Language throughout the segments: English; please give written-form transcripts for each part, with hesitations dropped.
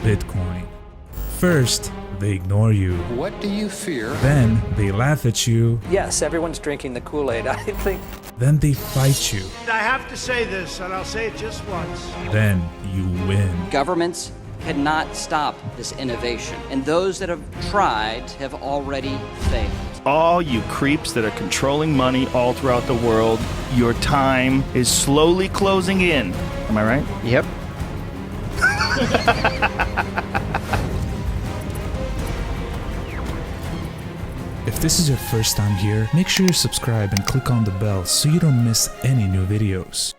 Bitcoin. First, they ignore you. What do you fear? Then they laugh at you. Yes, everyone's drinking the Kool-Aid, I think. Then they fight you. I have to say this, and I'll say it just once. Then you win. Governments cannot stop this innovation, and those that have tried have already failed. All you creeps that are controlling money all throughout the world, your time is slowly closing in. Am I right? Yep. If this is your first time here, make sure you subscribe and click on the bell so you don't miss any new videos.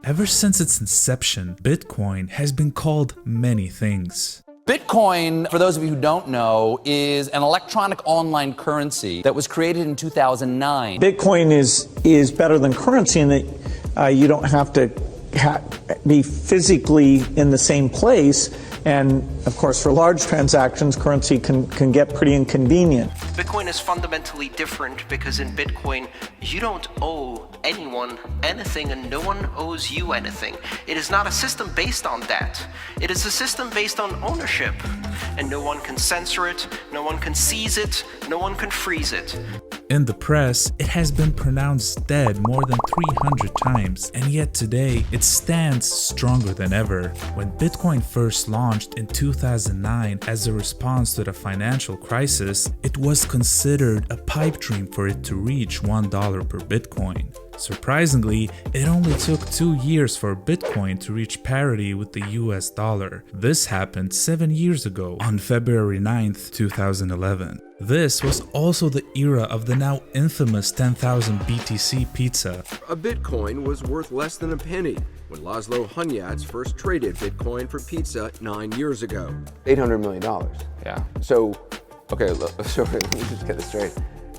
Ever since its inception, Bitcoin has been called many things. Bitcoin, for those of you who don't know, is an electronic online currency that was created in 2009. Bitcoin is better than currency in that you don't have to be physically in the same place. And of course, for large transactions, currency can get pretty inconvenient. Bitcoin is fundamentally different because in Bitcoin, you don't owe anyone anything and no one owes you anything. It is not a system based on debt. It is a system based on ownership. And no one can censor it, no one can seize it, no one can freeze it. In the press, it has been pronounced dead more than 300 times, and yet today it stands stronger than ever. When Bitcoin first launched in 2009 as a response to the financial crisis, it was considered a pipe dream for it to reach $1 per Bitcoin. Surprisingly, it only took 2 years for Bitcoin to reach parity with the US dollar. This happened 7 years ago, on February 9th, 2011. This was also the era of the now infamous 10,000 BTC Pizza. A Bitcoin was worth less than a penny when Laszlo Hunyadi first traded Bitcoin for pizza 9 years ago. $800 million. Yeah. So, okay, so let me just get this straight.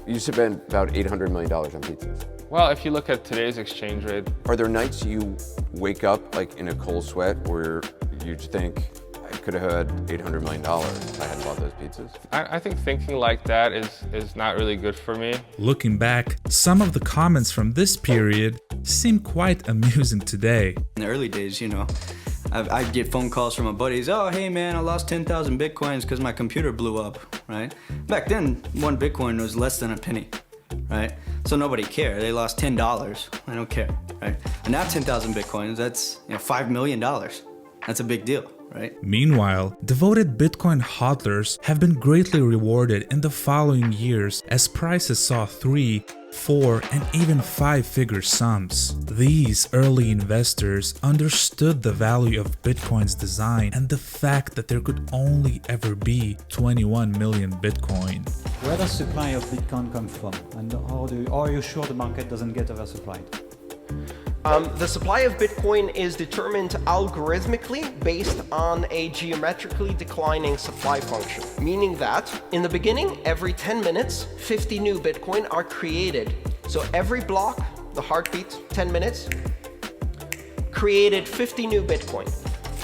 You spend about $800 million on pizzas. Well, if you look at today's exchange rate. Are there nights you wake up like in a cold sweat where you think, I could have had $800 million if I hadn't bought those pizzas? I think thinking like that is not really good for me. Looking back, some of the comments from this period seem quite amusing today. In the early days, you know, I'd get phone calls from my buddies. Oh, hey man, I lost 10,000 Bitcoins because my computer blew up, right? Back then, one Bitcoin was less than a penny, right? So nobody cared. They lost $10. I don't care, right? And now 10,000 Bitcoins, that's $5 million. That's a big deal. Right? Meanwhile, devoted Bitcoin hodlers have been greatly rewarded in the following years as prices saw 3, 4, and even 5-figure sums. These early investors understood the value of Bitcoin's design and the fact that there could only ever be 21 million Bitcoin. Where does supply of Bitcoin come from? And are you sure the market doesn't get oversupplied? The supply of Bitcoin is determined algorithmically based on a geometrically declining supply function, meaning that in the beginning, every 10 minutes, 50 new Bitcoin are created. So every block, the heartbeat, 10 minutes, created 50 new Bitcoin.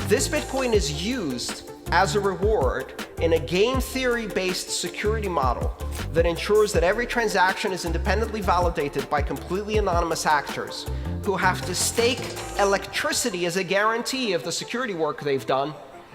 This Bitcoin is used as a reward in a game theory-based security model that ensures that every transaction is independently validated by completely anonymous actors who have to stake electricity as a guarantee of the security work they've done.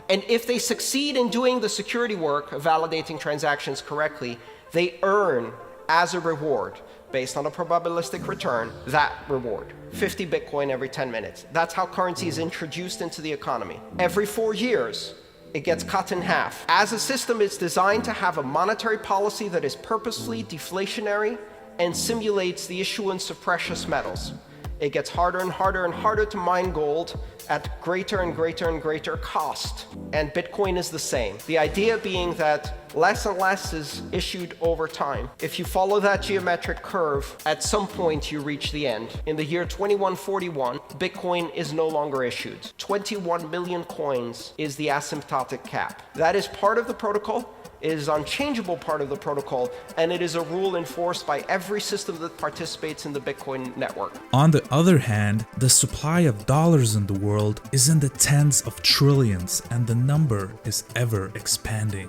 And if they succeed in doing the security work of validating transactions correctly, they earn as a reward, based on a probabilistic return, that reward. 50 Bitcoin every 10 minutes. That's how currency is introduced into the economy. Every 4 years, it gets cut in half. As a system, it's designed to have a monetary policy that is purposefully deflationary and simulates the issuance of precious metals. It gets harder and harder and harder to mine gold at greater and greater and greater cost. And Bitcoin is the same. The idea being that less and less is issued over time. If you follow that geometric curve, at some point you reach the end. In the year 2141, Bitcoin is no longer issued. 21 million coins is the asymptotic cap. That is part of the protocol. It is an unchangeable part of the protocol, and it is a rule enforced by every system that participates in the Bitcoin network. On the other hand, the supply of dollars in the world is in the tens of trillions, and the number is ever expanding.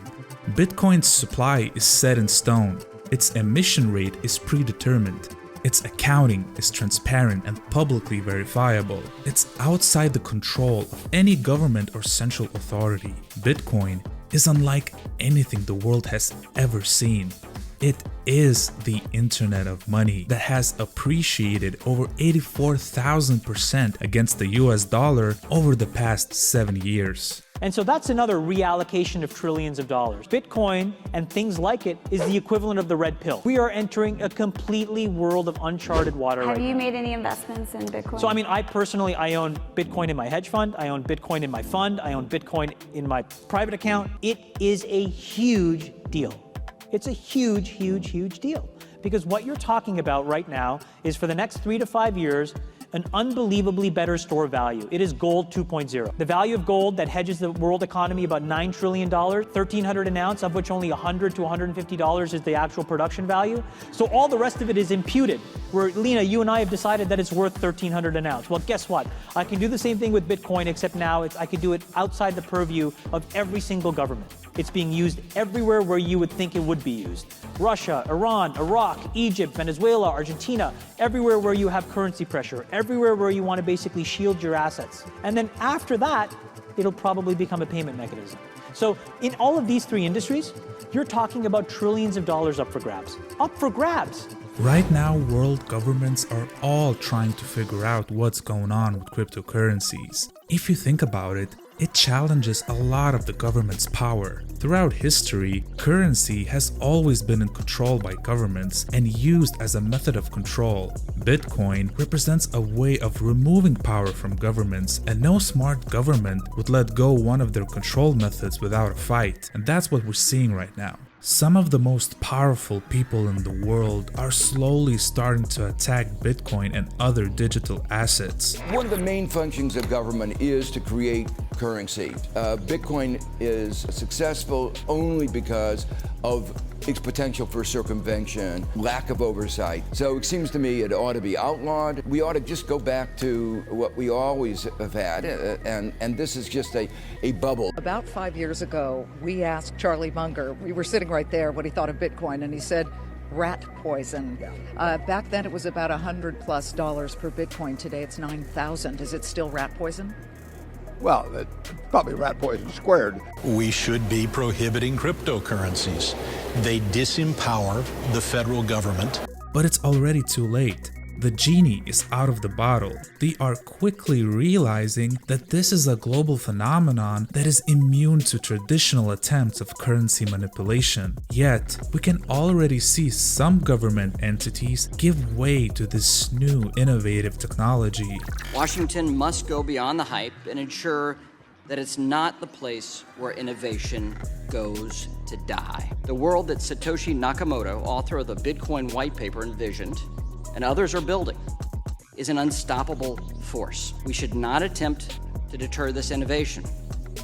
Bitcoin's supply is set in stone. Its emission rate is predetermined. Its accounting is transparent and publicly verifiable. It's outside the control of any government or central authority. Bitcoin is unlike anything the world has ever seen. It is the Internet of Money that has appreciated over 84,000% against the US dollar over the past 7 years. And so that's another reallocation of trillions of dollars. Bitcoin and things like it is the equivalent of the red pill. We are entering a completely world of uncharted water right now. Have you made any investments in Bitcoin? So I personally own Bitcoin in my hedge fund, I own Bitcoin in my fund, I own Bitcoin in my private account. It is a huge deal. It's a huge, huge, huge deal. Because what you're talking about right now is for the next 3 to 5 years, an unbelievably better store value. It is gold 2.0. The value of gold that hedges the world economy about $9 trillion, $1,300 an ounce, of which only $100 to $150 is the actual production value. So all the rest of it is imputed, where Lena, you and I have decided that it's worth $1,300 an ounce. Well, guess what? I can do the same thing with Bitcoin, except now I can do it outside the purview of every single government. It's being used everywhere where you would think it would be used. Russia, Iran, Iraq, Egypt, Venezuela, Argentina, everywhere where you have currency pressure, everywhere where you want to basically shield your assets. And then after that, it'll probably become a payment mechanism. So in all of these three industries, you're talking about trillions of dollars up for grabs. Up for grabs! Right now, world governments are all trying to figure out what's going on with cryptocurrencies. If you think about it, it challenges a lot of the government's power. Throughout history, currency has always been in control by governments and used as a method of control. Bitcoin represents a way of removing power from governments, and no smart government would let go one of their control methods without a fight. And that's what we're seeing right now. Some of the most powerful people in the world are slowly starting to attack Bitcoin and other digital assets. One of the main functions of government is to create currency. Bitcoin is successful only because of its potential for circumvention, lack of oversight. So it seems to me it ought to be outlawed. We ought to just go back to what we always have had, and this is just a bubble. About 5 years ago, we asked Charlie Munger, we were sitting right there, what he thought of Bitcoin, and he said, rat poison. Back then it was about $100+ per Bitcoin. Today it's 9,000. Is it still rat poison? Well, probably rat poison squared. We should be prohibiting cryptocurrencies. They disempower the federal government. But it's already too late. The genie is out of the bottle. They are quickly realizing that this is a global phenomenon that is immune to traditional attempts of currency manipulation. Yet, we can already see some government entities give way to this new innovative technology. Washington must go beyond the hype and ensure that it's not the place where innovation goes to die. The world that Satoshi Nakamoto, author of the Bitcoin white paper, envisioned, and others are building, is an unstoppable force. We should not attempt to deter this innovation,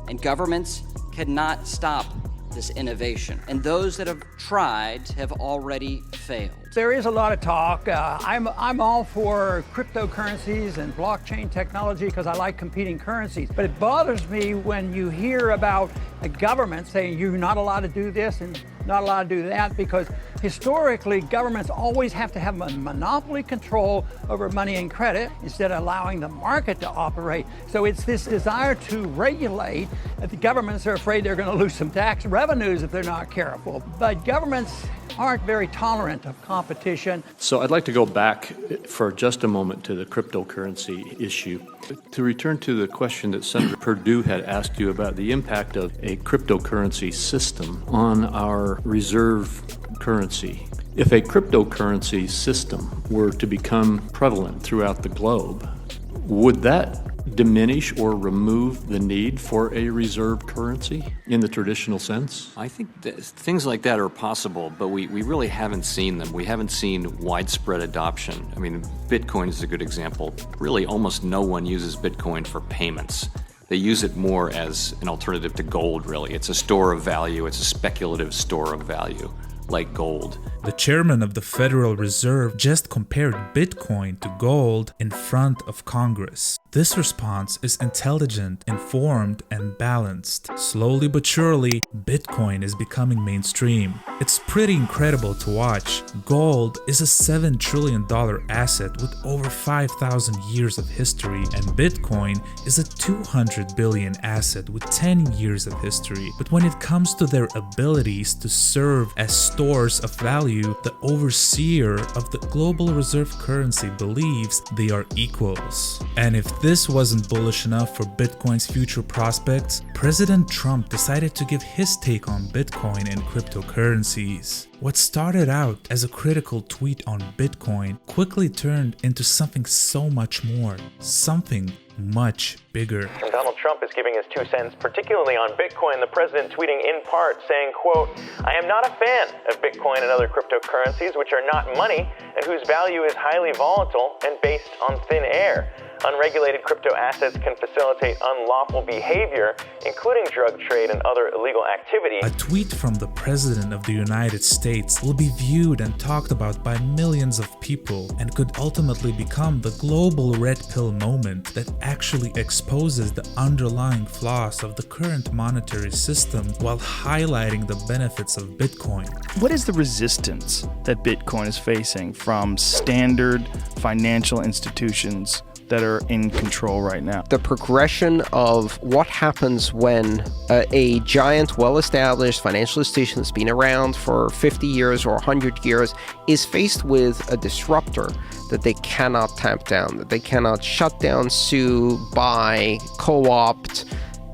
and governments cannot stop this innovation. And those that have tried have already failed. There is a lot of talk. I'm all for cryptocurrencies and blockchain technology because I like competing currencies. But it bothers me when you hear about a government saying you're not allowed to do this and not allowed to do that, because historically governments always have to have a monopoly control over money and credit instead of allowing the market to operate. So it's this desire to regulate that the governments are afraid they're going to lose some tax revenues if they're not careful. But governments aren't very tolerant of competition. So I'd like to go back for just a moment to the cryptocurrency issue. To return to the question that Senator Perdue had asked you about the impact of a cryptocurrency system on our reserve currency. If a cryptocurrency system were to become prevalent throughout the globe, would that diminish or remove the need for a reserve currency in the traditional sense? I think that things like that are possible, but we really haven't seen them. We haven't seen widespread adoption. I mean, Bitcoin is a good example. Really, almost no one uses Bitcoin for payments. They use it more as an alternative to gold, really. It's a store of value. It's a speculative store of value, like gold. The chairman of the Federal Reserve just compared Bitcoin to gold in front of Congress. This response is intelligent, informed, and balanced. Slowly but surely, Bitcoin is becoming mainstream. It's pretty incredible to watch. Gold is a $7 trillion asset with over 5,000 years of history, and Bitcoin is a 200 billion asset with 10 years of history. But when it comes to their abilities to serve as stores of value, the overseer of the global reserve currency believes they are equals. And if this wasn't bullish enough for Bitcoin's future prospects, President Trump decided to give his take on Bitcoin and cryptocurrencies. What started out as a critical tweet on Bitcoin quickly turned into something so much more, something much bigger. And Donald Trump is giving his 2 cents, particularly on Bitcoin, the president tweeting in part saying, quote, "I am not a fan of Bitcoin and other cryptocurrencies which are not money and whose value is highly volatile and based on thin air. Unregulated crypto assets can facilitate unlawful behavior, including drug trade and other illegal activity." A tweet from the President of the United States will be viewed and talked about by millions of people and could ultimately become the global red pill moment that actually exposes the underlying flaws of the current monetary system while highlighting the benefits of Bitcoin. What is the resistance that Bitcoin is facing from standard financial institutions that are in control right now? The progression of what happens when a giant, well-established financial institution that's been around for 50 years or 100 years is faced with a disruptor that they cannot tamp down, that they cannot shut down, sue, buy, co-opt,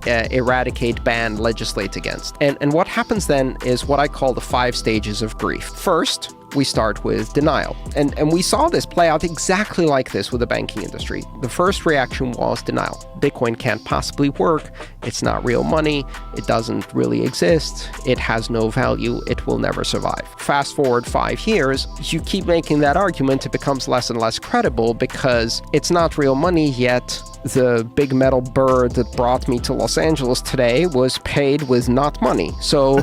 eradicate, ban, legislate against. And what happens then is what I call the 5 stages of grief. First, we start with denial. And we saw this play out exactly like this with the banking industry. The first reaction was denial. Bitcoin can't possibly work. It's not real money. It doesn't really exist. It has no value. It will never survive. Fast forward 5 years, you keep making that argument, it becomes less and less credible because it's not real money, yet the big metal bird that brought me to Los Angeles today was paid with not money. So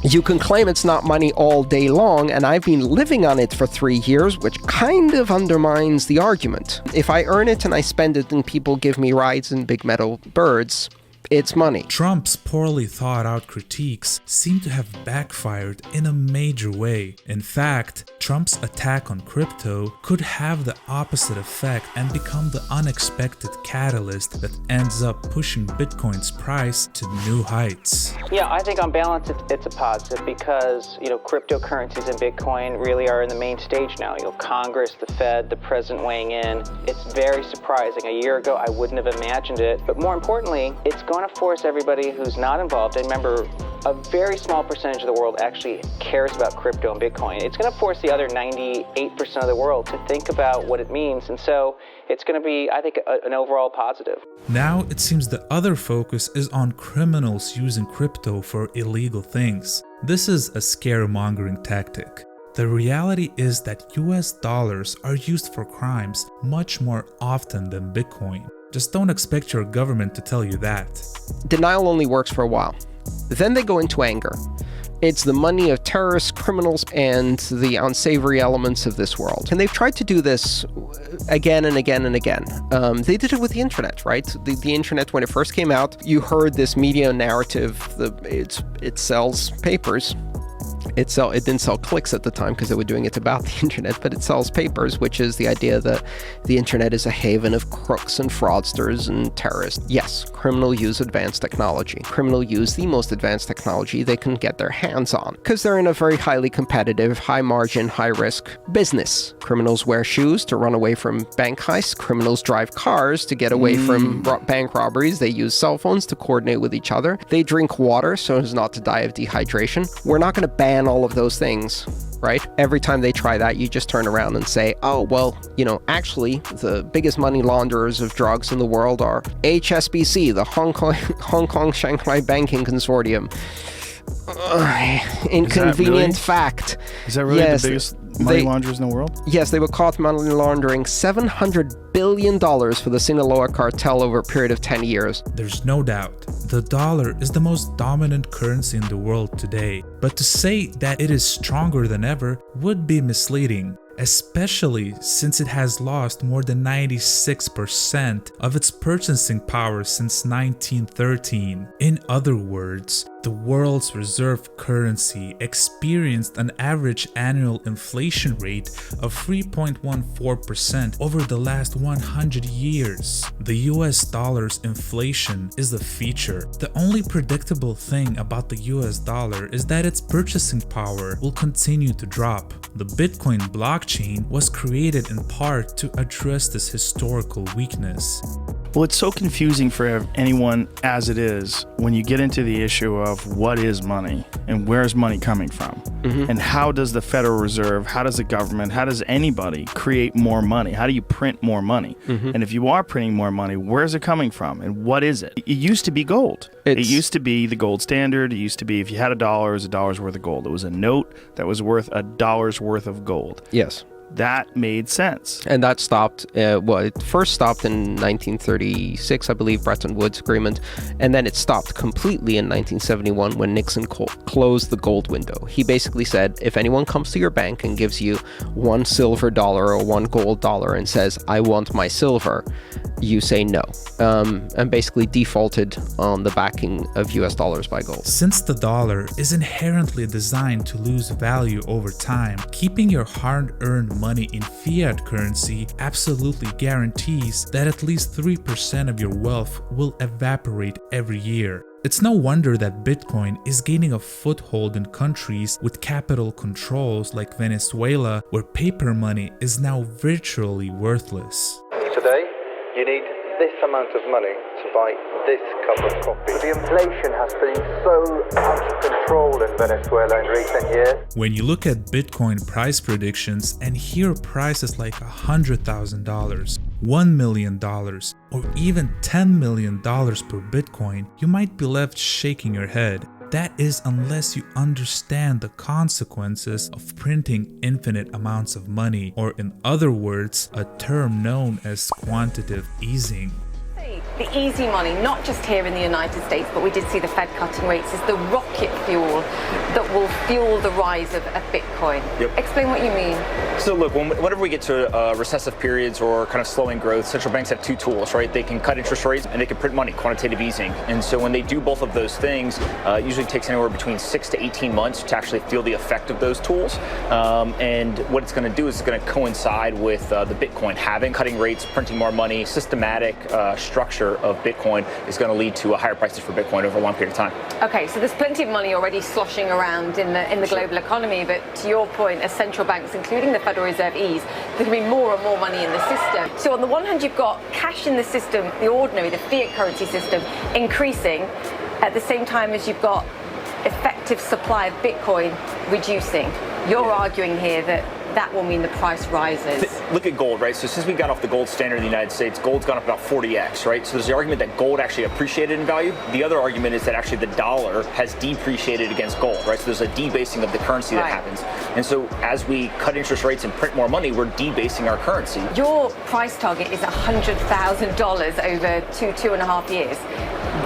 you can claim it's not money all day long, and I've been living on it for 3 years, which kind of undermines the argument. If I earn it and I spend it and people give me rides in big metal birds, it's money. Trump's poorly thought out critiques seem to have backfired in a major way. In fact, Trump's attack on crypto could have the opposite effect and become the unexpected catalyst that ends up pushing Bitcoin's price to new heights. Yeah, I think on balance it's a positive because, cryptocurrencies and Bitcoin really are in the main stage now. Congress, the Fed, the president weighing in. It's very surprising. A year ago, I wouldn't have imagined it. But more importantly, it's going to force everybody who's not involved, and remember, a very small percentage of the world actually cares about crypto and Bitcoin. It's going to force the other 98% of the world to think about what it means, and so it's going to be, I think, an overall positive. Now it seems the other focus is on criminals using crypto for illegal things. This is a scaremongering tactic. The reality is that US dollars are used for crimes much more often than Bitcoin. Just don't expect your government to tell you that. Denial only works for a while. Then they go into anger. It's the money of terrorists, criminals, and the unsavory elements of this world. And they've tried to do this again and again and again. They did it with the internet, right? The internet, when it first came out, you heard this media narrative, it sells papers. It didn't sell clicks at the time because they were doing it about the internet, but it sells papers, which is the idea that the internet is a haven of crooks and fraudsters and terrorists. Yes, criminals use advanced technology. Criminals use the most advanced technology they can get their hands on because they're in a very highly competitive, high margin, high risk business. Criminals wear shoes to run away from bank heists. Criminals drive cars to get away from bank robberies. They use cell phones to coordinate with each other. They drink water so as not to die of dehydration. We're not going to ban all of those things, right? Every time they try that, you just turn around and say, oh, well, actually, the biggest money launderers of drugs in the world are HSBC, the Hong Kong Shanghai Banking Consortium. Inconvenient fact. Is that really the biggest money launderers in the world? Yes, they were caught money laundering $700 billion for the Sinaloa cartel over a period of 10 years. There's no doubt, the dollar is the most dominant currency in the world today, but to say that it is stronger than ever would be misleading, especially since it has lost more than 96% of its purchasing power since 1913. In other words, the world's reserve currency experienced an average annual inflation rate of 3.14% over the last 100 years. The US dollar's inflation is a feature. The only predictable thing about the US dollar is that its purchasing power will continue to drop. The Bitcoin blockchain was created in part to address this historical weakness. Well, it's so confusing for anyone as it is when you get into the issue of what is money and where's money coming from, and how does the Federal Reserve, how does the government, how does anybody create more money? How do you print more money? And if you are printing more money, where's it coming from and what is it? It used to be gold. It used to be the gold standard. It used to be if you had $1, it was $1 worth of gold. It was a note that was worth $1 worth of gold. Yes. That made sense. And that stopped, it first stopped in 1936, I believe, Bretton Woods Agreement, and then it stopped completely in 1971 when Nixon closed the gold window. He basically said, if anyone comes to your bank and gives you $1 silver dollar or $1 gold dollar and says, I want my silver, you say no, and basically defaulted on the backing of US dollars by gold. Since the dollar is inherently designed to lose value over time, keeping your hard-earned money in fiat currency absolutely guarantees that at least 3% of your wealth will evaporate every year. It's no wonder that Bitcoin is gaining a foothold in countries with capital controls like Venezuela, where paper money is now virtually worthless. Today, you need this amount of money to buy this cup of coffee. The inflation has been so out of control in Venezuela in recent years. When you look at Bitcoin price predictions and hear prices like $100,000, $1 million, or even $10 million per Bitcoin, you might be left shaking your head. That is unless you understand the consequences of printing infinite amounts of money, or in other words, a term known as quantitative easing. The easy money, not just here in the United States, but we did see the Fed cutting rates, is the rocket fuel that will fuel the rise of Bitcoin. Yep. Explain what you mean. So look, whenever we get to recessive periods or kind of slowing growth, central banks have two tools, right? They can cut interest rates and they can print money, quantitative easing. And so when they do both of those things, it usually takes anywhere between 6 to 18 months to actually feel the effect of those tools. And what it's going to do is it's going to coincide with the Bitcoin halving, cutting rates, printing more money. Systematic structure of Bitcoin is going to lead to higher prices for Bitcoin over a long period of time. Okay, so there's plenty of money already sloshing around in the global economy, but to your point, as central banks, including the Federal Reserve, ease, there's going to be more and more money in the system. So on the one hand, you've got cash in the system, the ordinary, the fiat currency system, increasing at the same time as you've got effective supply of Bitcoin reducing. You're arguing here that will mean the price rises. Look at gold, right? So since we got off the gold standard in the United States, gold's gone up about 40x, right? So there's the argument that gold actually appreciated in value. The other argument is that actually the dollar has depreciated against gold, right? So there's a debasing of the currency that happens. And so as we cut interest rates and print more money, we're debasing our currency. Your price target is $100,000 over 2.5 years.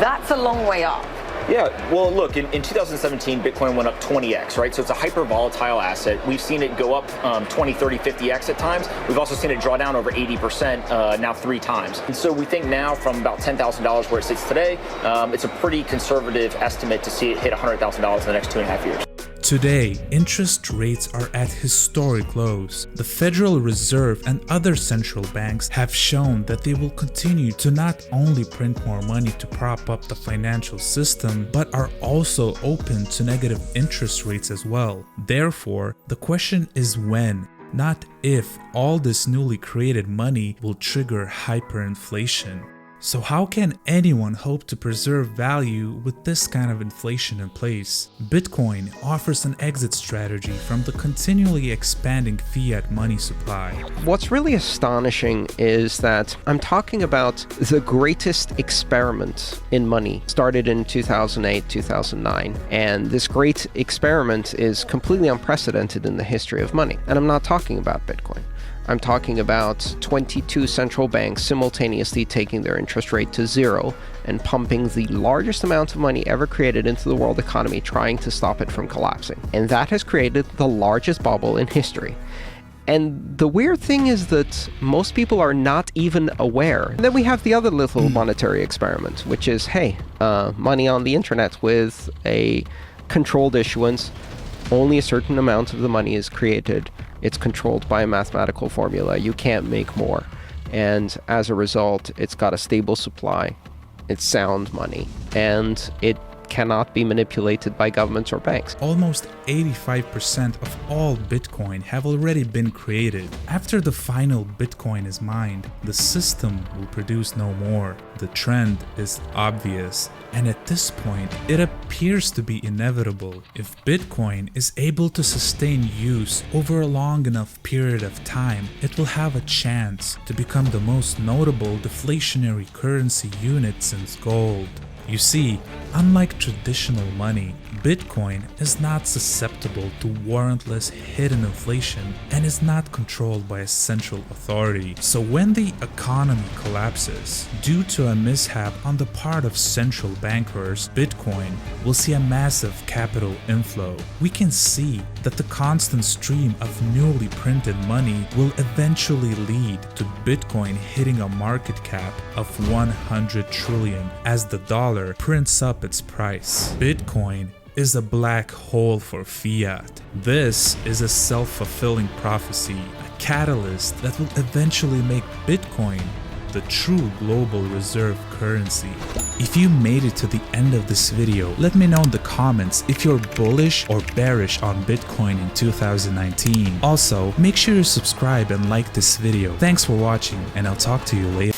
That's a long way up. Yeah, well, look, in 2017, Bitcoin went up 20x, right? So it's a hyper volatile asset. We've seen it go up 20, 30, 50x at times. We've also seen it draw down over 80% now 3 times. And so we think now from about $10,000 where it sits today, it's a pretty conservative estimate to see it hit $100,000 in the next 2.5 years. Today, interest rates are at historic lows. The Federal Reserve and other central banks have shown that they will continue to not only print more money to prop up the financial system, but are also open to negative interest rates as well. Therefore, the question is when, not if, all this newly created money will trigger hyperinflation. So how can anyone hope to preserve value with this kind of inflation in place? Bitcoin offers an exit strategy from the continually expanding fiat money supply. What's really astonishing is that I'm talking about the greatest experiment in money started in 2008, 2009. And this great experiment is completely unprecedented in the history of money. And I'm not talking about Bitcoin. I'm talking about 22 central banks simultaneously taking their interest rate to zero and pumping the largest amount of money ever created into the world economy, trying to stop it from collapsing. And that has created the largest bubble in history. And the weird thing is that most people are not even aware. And then we have the other little monetary experiment, which is, hey, money on the internet with a controlled issuance. Only a certain amount of the money is created. It's controlled by a mathematical formula. You can't make more. And as a result, it's got a stable supply. It's sound money. And it cannot be manipulated by governments or banks. Almost 85% of all Bitcoin have already been created. After the final Bitcoin is mined, the system will produce no more. The trend is obvious, and at this point, it appears to be inevitable. If Bitcoin is able to sustain use over a long enough period of time, it will have a chance to become the most notable deflationary currency unit since gold. You see, unlike traditional money, Bitcoin is not susceptible to warrantless hidden inflation and is not controlled by a central authority. So when the economy collapses due to a mishap on the part of central bankers, Bitcoin will see a massive capital inflow. We can see that the constant stream of newly printed money will eventually lead to Bitcoin hitting a market cap of 100 trillion as the dollar prints up its price. Bitcoin is a black hole for fiat. This is a self-fulfilling prophecy, a catalyst that will eventually make Bitcoin the true global reserve currency. If you made it to the end of this video, let me know in the comments if you're bullish or bearish on Bitcoin in 2019. Also, make sure you subscribe and like this video. Thanks for watching, and I'll talk to you later.